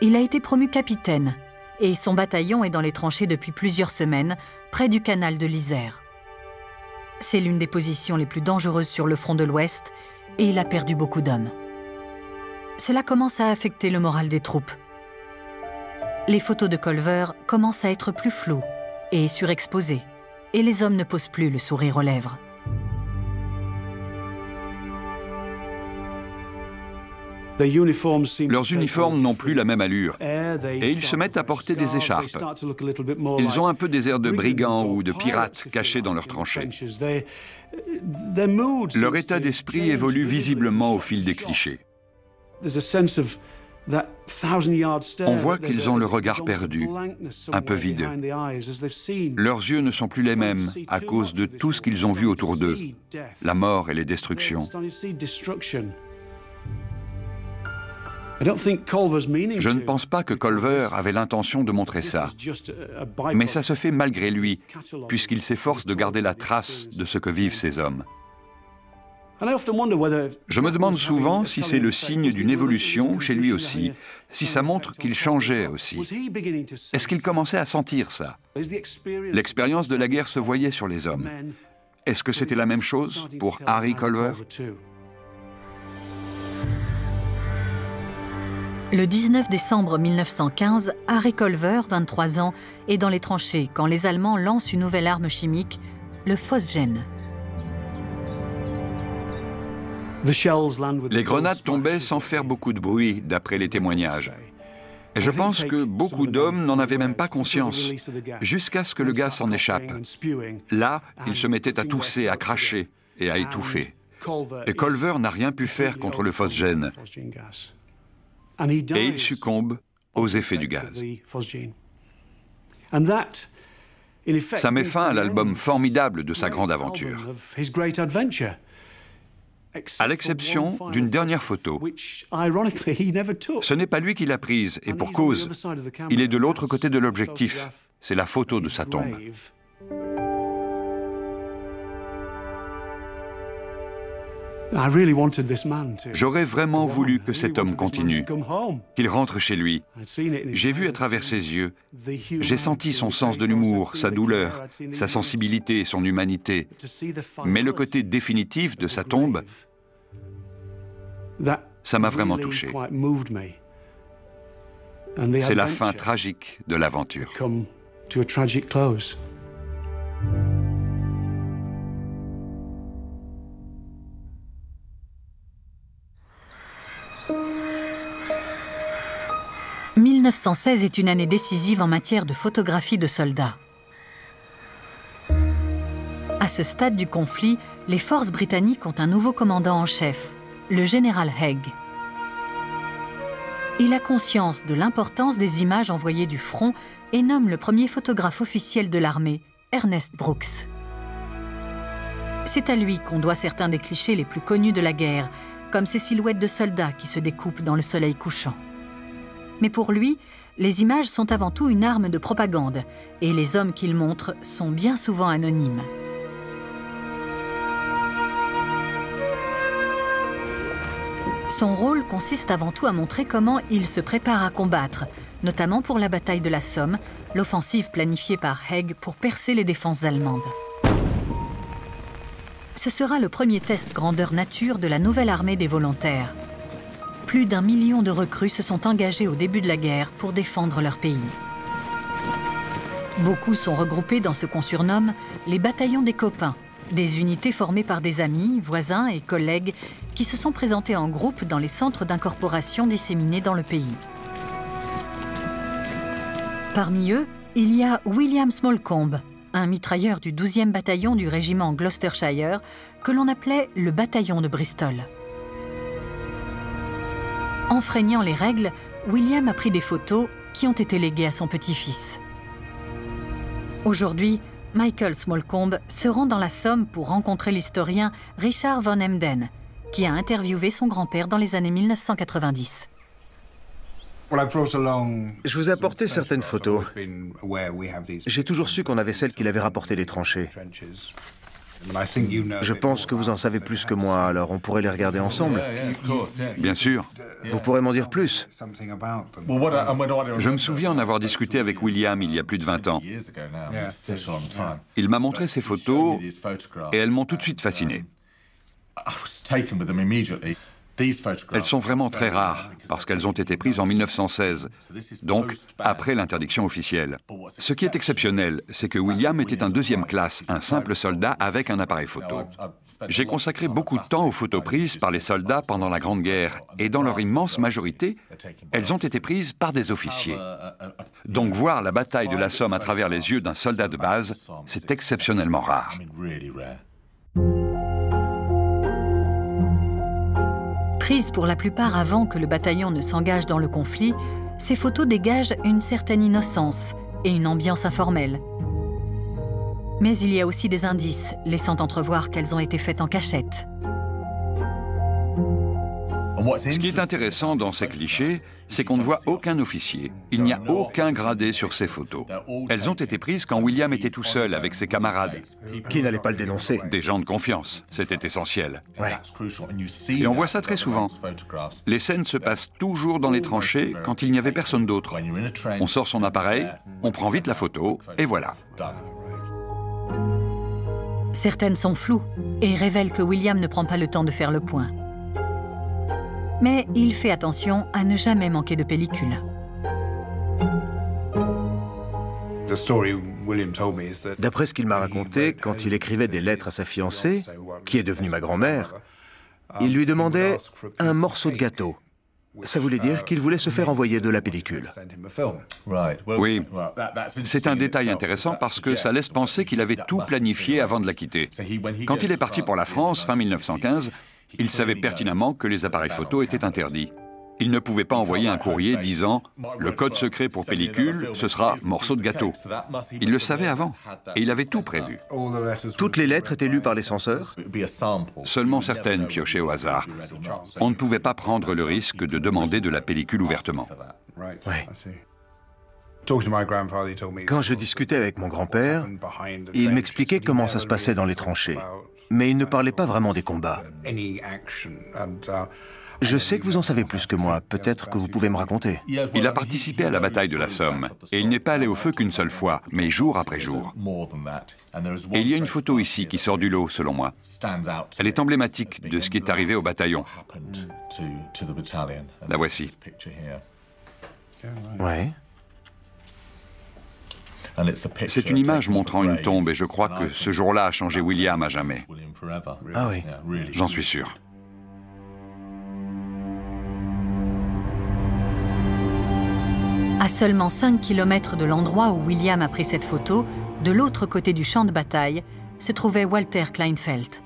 Il a été promu capitaine et son bataillon est dans les tranchées depuis plusieurs semaines, près du canal de l'Isère. C'est l'une des positions les plus dangereuses sur le front de l'Ouest et il a perdu beaucoup d'hommes. Cela commence à affecter le moral des troupes. Les photos de Culver commencent à être plus floues et surexposées, et les hommes ne posent plus le sourire aux lèvres. Leurs uniformes n'ont plus la même allure et ils se mettent à porter des écharpes. Ils ont un peu des airs de brigands ou de pirates cachés dans leurs tranchées. Leur état d'esprit évolue visiblement au fil des clichés. On voit qu'ils ont le regard perdu, un peu vide. Leurs yeux ne sont plus les mêmes à cause de tout ce qu'ils ont vu autour d'eux, la mort et les destructions. Je ne pense pas que Culver avait l'intention de montrer ça, mais ça se fait malgré lui, puisqu'il s'efforce de garder la trace de ce que vivent ces hommes. Je me demande souvent si c'est le signe d'une évolution chez lui aussi, si ça montre qu'il changeait aussi. Est-ce qu'il commençait à sentir ça? L'expérience de la guerre se voyait sur les hommes. Est-ce que c'était la même chose pour Harry Culver? Le 19 décembre 1915, Harry Culver, 23 ans, est dans les tranchées quand les Allemands lancent une nouvelle arme chimique, le phosgène. Les grenades tombaient sans faire beaucoup de bruit, d'après les témoignages. Et je pense que beaucoup d'hommes n'en avaient même pas conscience, jusqu'à ce que le gaz s'en échappe. Là, ils se mettaient à tousser, à cracher et à étouffer. Et Culver n'a rien pu faire contre le phosgène. Et il succombe aux effets du gaz. Ça met fin à l'album formidable de sa grande aventure. À l'exception d'une dernière photo. Ce n'est pas lui qui l'a prise, et pour cause, il est de l'autre côté de l'objectif. C'est la photo de sa tombe. J'aurais vraiment voulu que cet homme continue, qu'il rentre chez lui. J'ai vu à travers ses yeux, j'ai senti son sens de l'humour, sa douleur, sa sensibilité, son humanité. Mais le côté définitif de sa tombe, ça m'a vraiment touché. C'est la fin tragique de l'aventure. « 1916 est une année décisive en matière de photographie de soldats. À ce stade du conflit, les forces britanniques ont un nouveau commandant en chef, le général Haig. Il a conscience de l'importance des images envoyées du front et nomme le premier photographe officiel de l'armée, Ernest Brooks. C'est à lui qu'on doit certains des clichés les plus connus de la guerre, comme ces silhouettes de soldats qui se découpent dans le soleil couchant. Mais pour lui, les images sont avant tout une arme de propagande et les hommes qu'il montre sont bien souvent anonymes. Son rôle consiste avant tout à montrer comment il se prépare à combattre, notamment pour la bataille de la Somme, l'offensive planifiée par Haig pour percer les défenses allemandes. Ce sera le premier test grandeur nature de la nouvelle armée des volontaires. Plus d'1 million de recrues se sont engagés au début de la guerre pour défendre leur pays. Beaucoup sont regroupés dans ce qu'on surnomme les bataillons des copains, des unités formées par des amis, voisins et collègues qui se sont présentés en groupe dans les centres d'incorporation disséminés dans le pays. Parmi eux, il y a William Smallcombe, un mitrailleur du 12e bataillon du régiment Gloucestershire que l'on appelait le bataillon de Bristol. Enfreignant les règles, William a pris des photos qui ont été léguées à son petit-fils. Aujourd'hui, Michael Smallcombe se rend dans la Somme pour rencontrer l'historien Richard Van Emden, qui a interviewé son grand-père dans les années 1990. Je vous ai apporté certaines photos. J'ai toujours su qu'on avait celles qu'il avait rapportées des tranchées. Je pense que vous en savez plus que moi, alors on pourrait les regarder ensemble. Bien sûr. Vous pourrez m'en dire plus. Je me souviens en avoir discuté avec William il y a plus de 20 ans. Il m'a montré ces photos et elles m'ont tout de suite fasciné. Elles sont vraiment très rares, parce qu'elles ont été prises en 1916, donc après l'interdiction officielle. Ce qui est exceptionnel, c'est que William était un deuxième classe, un simple soldat avec un appareil photo. J'ai consacré beaucoup de temps aux photos prises par les soldats pendant la Grande Guerre, et dans leur immense majorité, elles ont été prises par des officiers. Donc voir la bataille de la Somme à travers les yeux d'un soldat de base, c'est exceptionnellement rare. Prises pour la plupart avant que le bataillon ne s'engage dans le conflit, ces photos dégagent une certaine innocence et une ambiance informelle. Mais il y a aussi des indices, laissant entrevoir qu'elles ont été faites en cachette. Ce qui est intéressant dans ces clichés, c'est qu'on ne voit aucun officier. Il n'y a aucun gradé sur ces photos. Elles ont été prises quand William était tout seul avec ses camarades. Qui n'allait pas le dénoncer? Des gens de confiance, c'était essentiel. Ouais. Et on voit ça très souvent. Les scènes se passent toujours dans les tranchées quand il n'y avait personne d'autre. On sort son appareil, on prend vite la photo, et voilà. Certaines sont floues et révèlent que William ne prend pas le temps de faire le point. Mais il fait attention à ne jamais manquer de pellicule. D'après ce qu'il m'a raconté, quand il écrivait des lettres à sa fiancée, qui est devenue ma grand-mère, il lui demandait un morceau de gâteau. Ça voulait dire qu'il voulait se faire envoyer de la pellicule. Oui, c'est un détail intéressant parce que ça laisse penser qu'il avait tout planifié avant de la quitter. Quand il est parti pour la France, fin 1915, il savait pertinemment que les appareils photo étaient interdits. Il ne pouvait pas envoyer un courrier disant « Le code secret pour pellicule, ce sera morceau de gâteau ». Il le savait avant, et il avait tout prévu. Toutes les lettres étaient lues par les censeurs? Seulement certaines piochées au hasard. On ne pouvait pas prendre le risque de demander de la pellicule ouvertement. Ouais. Quand je discutais avec mon grand-père, il m'expliquait comment ça se passait dans les tranchées. Mais il ne parlait pas vraiment des combats. Je sais que vous en savez plus que moi. Peut-être que vous pouvez me raconter. Il a participé à la bataille de la Somme, et il n'est pas allé au feu qu'une seule fois, mais jour après jour. Et il y a une photo ici qui sort du lot, selon moi. Elle est emblématique de ce qui est arrivé au bataillon. La voici. Ouais. C'est une image montrant une tombe, et je crois que ce jour-là a changé William à jamais. Ah oui. J'en suis sûr. À seulement 5 km de l'endroit où William a pris cette photo, de l'autre côté du champ de bataille, se trouvait Walter Kleinfeld.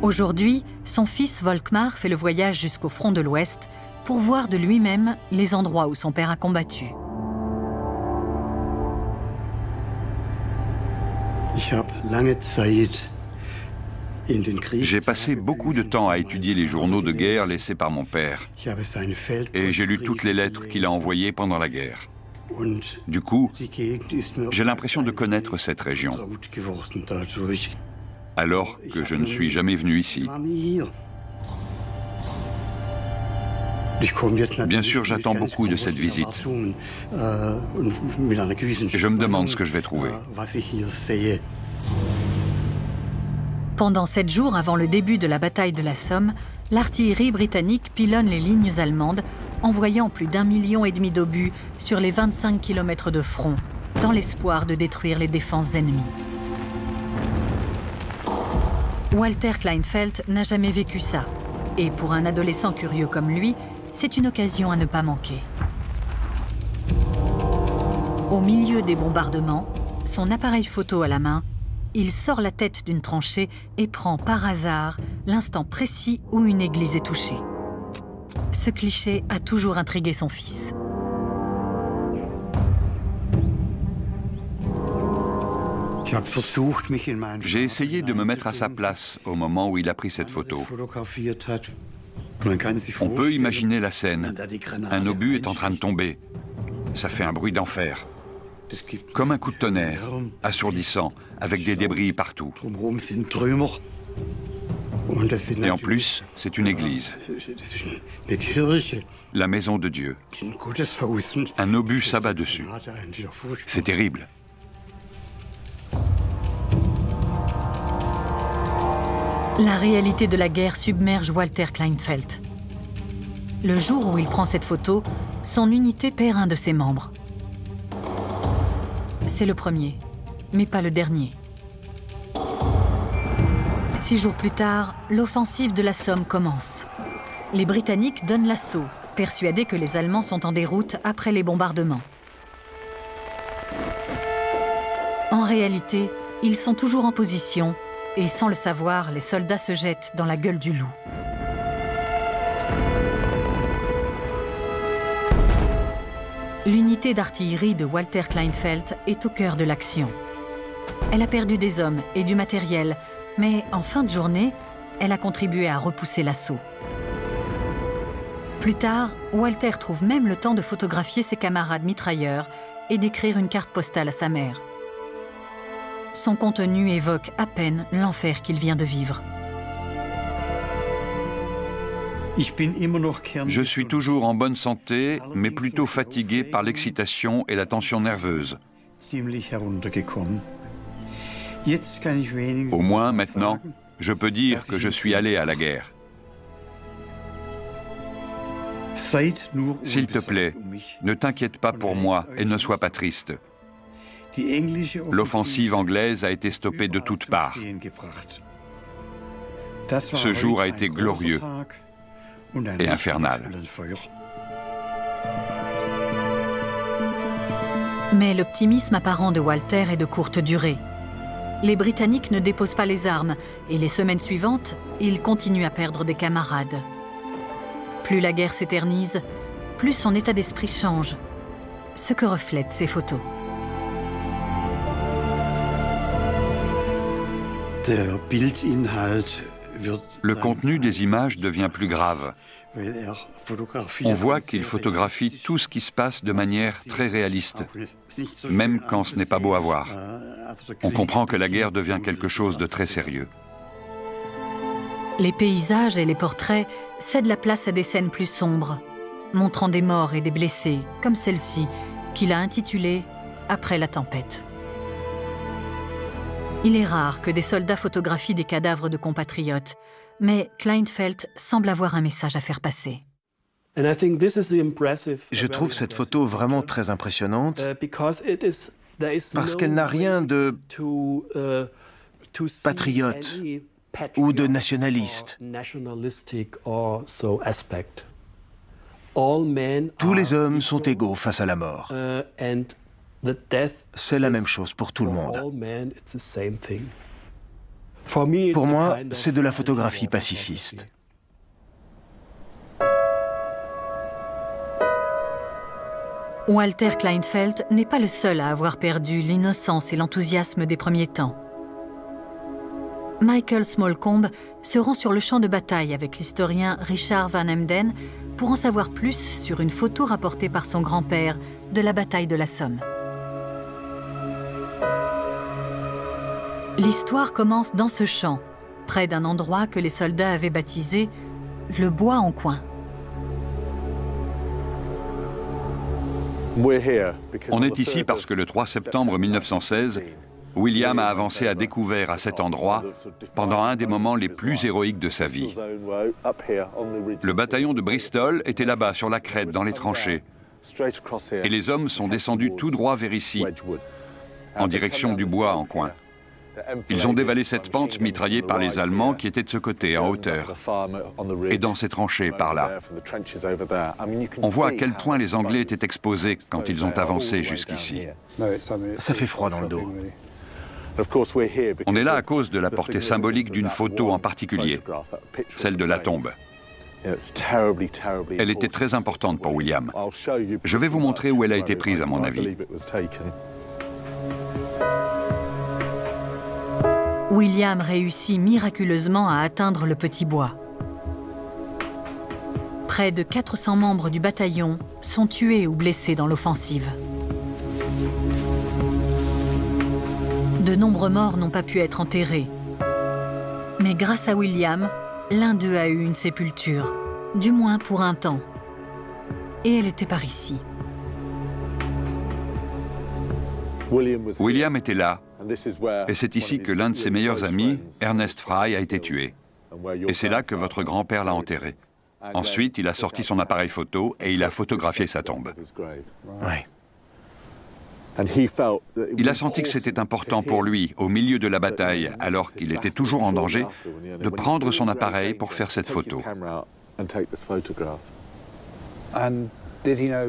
Aujourd'hui, son fils Volkmar fait le voyage jusqu'au front de l'Ouest pour voir de lui-même les endroits où son père a combattu. J'ai passé beaucoup de temps à étudier les journaux de guerre laissés par mon père. Et j'ai lu toutes les lettres qu'il a envoyées pendant la guerre. Du coup, j'ai l'impression de connaître cette région, alors que je ne suis jamais venu ici. Bien sûr, j'attends beaucoup de cette visite. Je me demande ce que je vais trouver. Pendant 7 jours avant le début de la bataille de la Somme, l'artillerie britannique pilonne les lignes allemandes, envoyant plus d'1,5 million d'obus sur les 25 km de front, dans l'espoir de détruire les défenses ennemies. Walter Kleinfeld n'a jamais vécu ça, et pour un adolescent curieux comme lui, c'est une occasion à ne pas manquer. Au milieu des bombardements, son appareil photo à la main, il sort la tête d'une tranchée et prend par hasard l'instant précis où une église est touchée. Ce cliché a toujours intrigué son fils. J'ai essayé de me mettre à sa place au moment où il a pris cette photo. On peut imaginer la scène. Un obus est en train de tomber. Ça fait un bruit d'enfer. Comme un coup de tonnerre, assourdissant, avec des débris partout. Et en plus, c'est une église. La maison de Dieu. Un obus s'abat dessus. C'est terrible. La réalité de la guerre submerge Walter Kleinfeld. Le jour où il prend cette photo, son unité perd un de ses membres. C'est le premier, mais pas le dernier. 6 jours plus tard, l'offensive de la Somme commence. Les Britanniques donnent l'assaut, persuadés que les Allemands sont en déroute après les bombardements. En réalité, ils sont toujours en position et sans le savoir, les soldats se jettent dans la gueule du loup. L'unité d'artillerie de Walter Kleinfeld est au cœur de l'action. Elle a perdu des hommes et du matériel, mais en fin de journée, elle a contribué à repousser l'assaut. Plus tard, Walter trouve même le temps de photographier ses camarades mitrailleurs et d'écrire une carte postale à sa mère. Son contenu évoque à peine l'enfer qu'il vient de vivre. Je suis toujours en bonne santé, mais plutôt fatigué par l'excitation et la tension nerveuse. Au moins, maintenant, je peux dire que je suis allé à la guerre. S'il te plaît, ne t'inquiète pas pour moi et ne sois pas triste. L'offensive anglaise a été stoppée de toutes parts. Ce jour a été glorieux et infernal. Mais l'optimisme apparent de Walter est de courte durée. Les Britanniques ne déposent pas les armes et les semaines suivantes, ils continuent à perdre des camarades. Plus la guerre s'éternise, plus son état d'esprit change, ce que reflètent ces photos. Le contenu des images devient plus grave. On voit qu'il photographie tout ce qui se passe de manière très réaliste, même quand ce n'est pas beau à voir. On comprend que la guerre devient quelque chose de très sérieux. Les paysages et les portraits cèdent la place à des scènes plus sombres, montrant des morts et des blessés, comme celle-ci, qu'il a intitulée « Après la tempête ». Il est rare que des soldats photographient des cadavres de compatriotes, mais Kleinfeld semble avoir un message à faire passer. Je trouve cette photo vraiment très impressionnante parce qu'elle n'a rien de patriote ou de nationaliste. Tous les hommes sont égaux face à la mort. C'est la même chose pour tout le monde. Pour moi, c'est de la photographie pacifiste. Walter Kleinfeld n'est pas le seul à avoir perdu l'innocence et l'enthousiasme des premiers temps. Michael Smallcombe se rend sur le champ de bataille avec l'historien Richard Van Emden pour en savoir plus sur une photo rapportée par son grand-père de la bataille de la Somme. L'histoire commence dans ce champ, près d'un endroit que les soldats avaient baptisé « le bois en coin ». On est ici parce que le 3 septembre 1916, William a avancé à découvert à cet endroit pendant un des moments les plus héroïques de sa vie. Le bataillon de Bristol était là-bas sur la crête dans les tranchées et les hommes sont descendus tout droit vers ici, en direction du bois en coin. Ils ont dévalé cette pente mitraillée par les Allemands qui étaient de ce côté, en hauteur, et dans ces tranchées par là. On voit à quel point les Anglais étaient exposés quand ils ont avancé jusqu'ici. Ça fait froid dans le dos. On est là à cause de la portée symbolique d'une photo en particulier, celle de la tombe. Elle était très importante pour William. Je vais vous montrer où elle a été prise, à mon avis. William réussit miraculeusement à atteindre le petit bois. Près de 400 membres du bataillon sont tués ou blessés dans l'offensive. De nombreux morts n'ont pas pu être enterrés. Mais grâce à William, l'un d'eux a eu une sépulture, du moins pour un temps. Et elle était par ici. William était là, et c'est ici que l'un de ses meilleurs amis, Ernest Fry, a été tué. Et c'est là que votre grand-père l'a enterré. Ensuite, il a sorti son appareil photo et il a photographié sa tombe. Oui. Il a senti que c'était important pour lui, au milieu de la bataille, alors qu'il était toujours en danger, de prendre son appareil pour faire cette photo.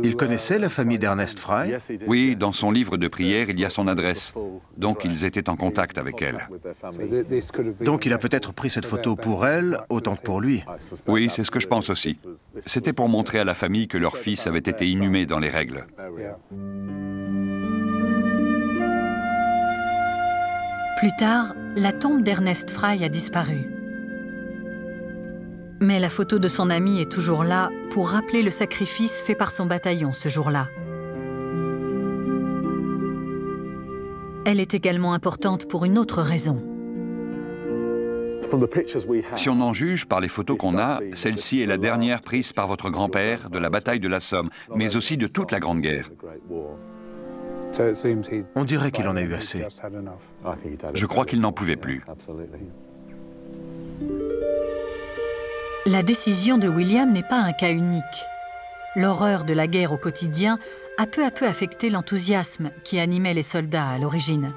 Il connaissait la famille d'Ernest Fry? Oui, dans son livre de prière, il y a son adresse. Donc ils étaient en contact avec elle. Donc il a peut-être pris cette photo pour elle, autant que pour lui. Oui, c'est ce que je pense aussi. C'était pour montrer à la famille que leur fils avait été inhumé dans les règles. Plus tard, la tombe d'Ernest Fry a disparu. Mais la photo de son ami est toujours là pour rappeler le sacrifice fait par son bataillon ce jour-là. Elle est également importante pour une autre raison. Si on en juge par les photos qu'on a, celle-ci est la dernière prise par votre grand-père de la bataille de la Somme, mais aussi de toute la Grande Guerre. On dirait qu'il en a eu assez. Je crois qu'il n'en pouvait plus. La décision de William n'est pas un cas unique. L'horreur de la guerre au quotidien a peu à peu affecté l'enthousiasme qui animait les soldats à l'origine.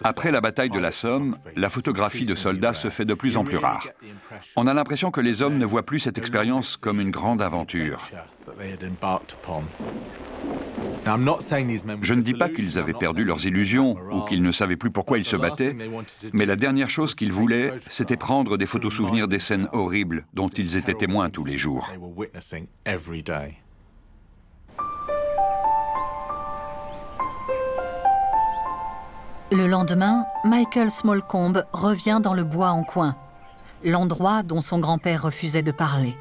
Après la bataille de la Somme, la photographie de soldats se fait de plus en plus rare. On a l'impression que les hommes ne voient plus cette expérience comme une grande aventure. Je ne dis pas qu'ils avaient perdu leurs illusions ou qu'ils ne savaient plus pourquoi ils se battaient, mais la dernière chose qu'ils voulaient, c'était prendre des photos souvenirs des scènes horribles dont ils étaient témoins tous les jours. Le lendemain, Michael Smallcombe revient dans le bois en coin, l'endroit dont son grand-père refusait de parler.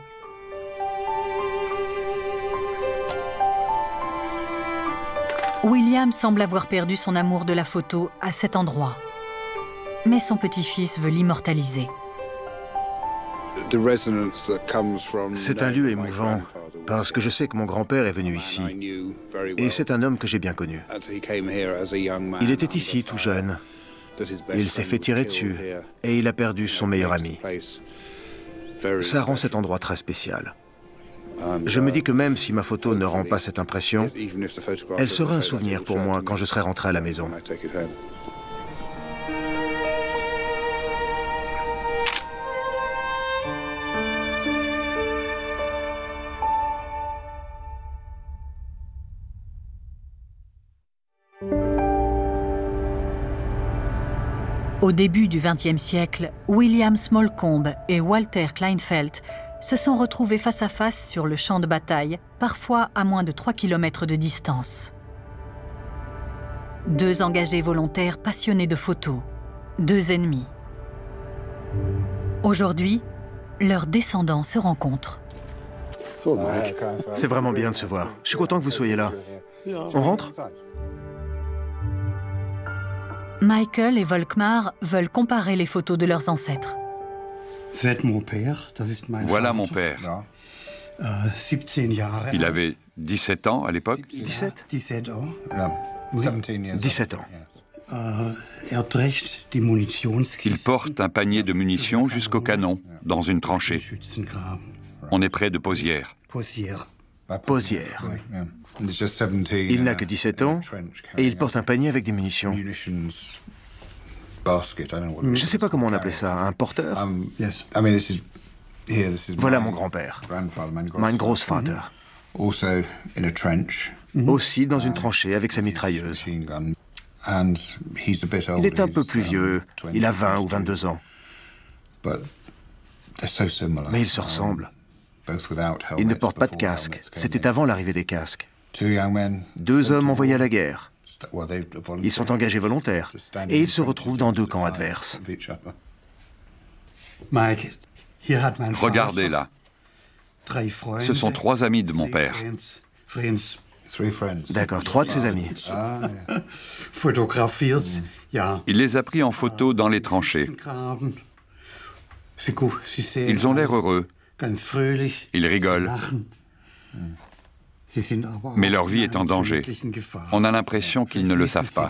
William semble avoir perdu son amour de la photo à cet endroit. Mais son petit-fils veut l'immortaliser. C'est un lieu émouvant, parce que je sais que mon grand-père est venu ici. Et c'est un homme que j'ai bien connu. Il était ici tout jeune. Il s'est fait tirer dessus, et il a perdu son meilleur ami. Ça rend cet endroit très spécial. Je me dis que même si ma photo ne rend pas cette impression, elle sera un souvenir pour moi quand je serai rentré à la maison. Au début du XXe siècle, William Smallcombe et Walter Kleinfeld se sont retrouvés face à face sur le champ de bataille, parfois à moins de 3 km de distance. Deux engagés volontaires passionnés de photos, deux ennemis. Aujourd'hui, leurs descendants se rencontrent. C'est vraiment bien de se voir. Je suis content que vous soyez là. On rentre ? Michael et Volkmar veulent comparer les photos de leurs ancêtres. Voilà mon père. Il avait 17 ans à l'époque. 17 ans. Il porte un panier de munitions jusqu'au canon, dans une tranchée. On est près de Pozières. Pozières. Il n'a que 17 ans et il porte un panier avec des munitions. Je ne sais pas comment on appelait ça, un porteur? Voilà mon grand-père, mein Großvater. Aussi dans une tranchée avec sa mitrailleuse. Il est un peu plus vieux, il a 20 ou 22 ans. Mais ils se ressemblent. Ils ne portent pas de casque, c'était avant l'arrivée des casques. Deux hommes envoyés à la guerre. Ils sont engagés volontaires et ils se retrouvent dans deux camps adverses. Regardez là. Ce sont 3 amis de mon père. D'accord, 3 de ses amis. Il les a pris en photo dans les tranchées. Ils ont l'air heureux. Ils rigolent. Mais leur vie est en danger. On a l'impression qu'ils ne le savent pas.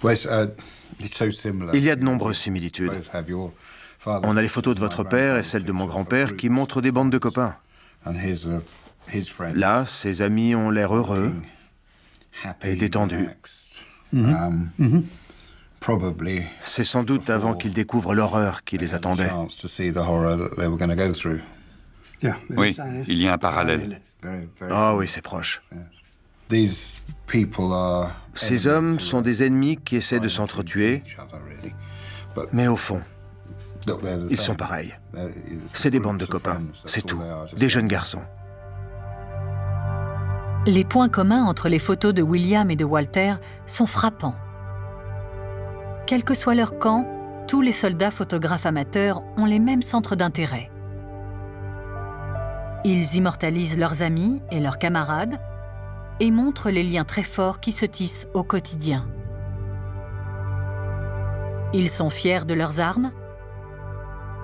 Il y a de nombreuses similitudes. On a les photos de votre père et celles de mon grand-père qui montrent des bandes de copains. Là, ses amis ont l'air heureux et détendus. C'est sans doute avant qu'ils découvrent l'horreur qui les attendait. Oui, il y a un parallèle. Ah oui, c'est proche. Ces hommes sont des ennemis qui essaient de s'entretuer, mais au fond, ils sont pareils. C'est des bandes de copains, c'est tout. Des jeunes garçons. Les points communs entre les photos de William et de Walter sont frappants. Quel que soit leur camp, tous les soldats photographes amateurs ont les mêmes centres d'intérêt. Ils immortalisent leurs amis et leurs camarades et montrent les liens très forts qui se tissent au quotidien. Ils sont fiers de leurs armes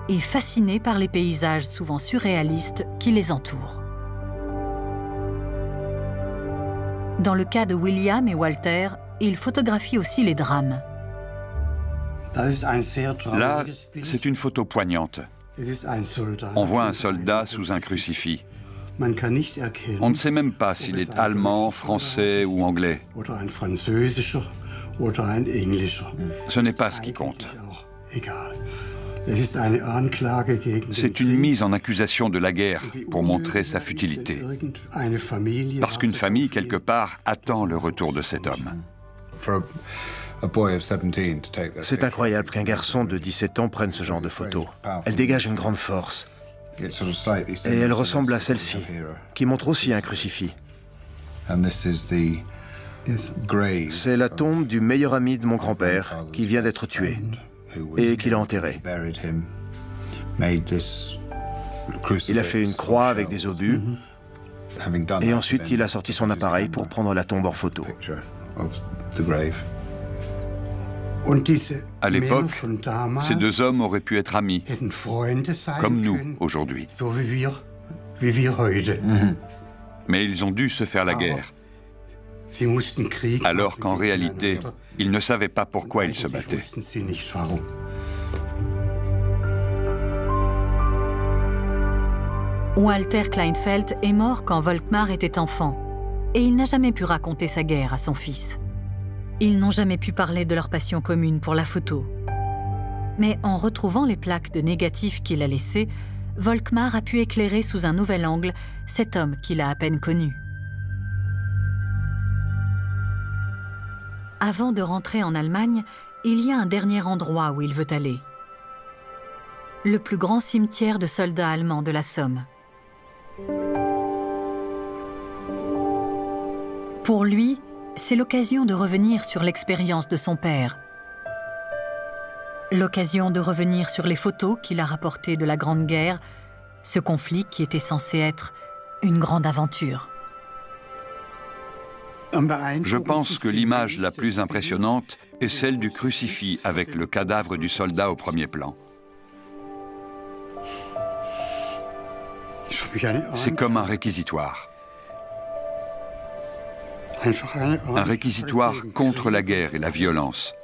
et fascinés par les paysages souvent surréalistes qui les entourent. Dans le cas de William et Walter, ils photographient aussi les drames. Là, c'est une photo poignante. On voit un soldat sous un crucifix. On ne sait même pas s'il est allemand, français ou anglais. Ce n'est pas ce qui compte. C'est une mise en accusation de la guerre pour montrer sa futilité. Parce qu'une famille, quelque part, attend le retour de cet homme. C'est incroyable qu'un garçon de 17 ans prenne ce genre de photo. Elle dégage une grande force. Et elle ressemble à celle-ci, qui montre aussi un crucifix. C'est la tombe du meilleur ami de mon grand-père, qui vient d'être tué, et qu'il a enterré. Il a fait une croix avec des obus, et ensuite il a sorti son appareil pour prendre la tombe en photo. À l'époque, ces deux hommes auraient pu être amis, comme nous aujourd'hui. Mais ils ont dû se faire la guerre, alors qu'en réalité, ils ne savaient pas pourquoi ils se battaient. Walter Kleinfeld est mort quand Volkmar était enfant, et il n'a jamais pu raconter sa guerre à son fils. Ils n'ont jamais pu parler de leur passion commune pour la photo. Mais en retrouvant les plaques de négatifs qu'il a laissées, Volkmar a pu éclairer sous un nouvel angle cet homme qu'il a à peine connu. Avant de rentrer en Allemagne, il y a un dernier endroit où il veut aller. Le plus grand cimetière de soldats allemands de la Somme. Pour lui, c'est l'occasion de revenir sur l'expérience de son père. L'occasion de revenir sur les photos qu'il a rapportées de la Grande Guerre, ce conflit qui était censé être une grande aventure. Je pense que l'image la plus impressionnante est celle du crucifix avec le cadavre du soldat au premier plan. C'est comme un réquisitoire. Un réquisitoire contre la guerre et la violence.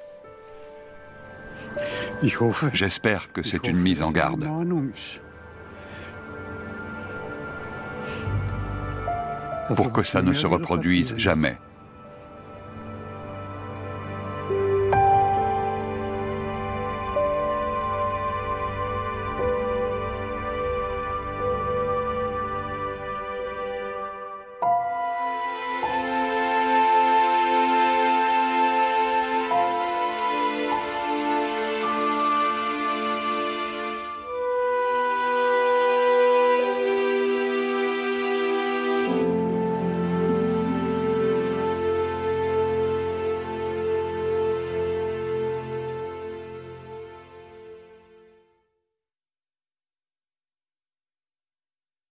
J'espère que c'est une mise en garde. Pour que ça ne se reproduise jamais.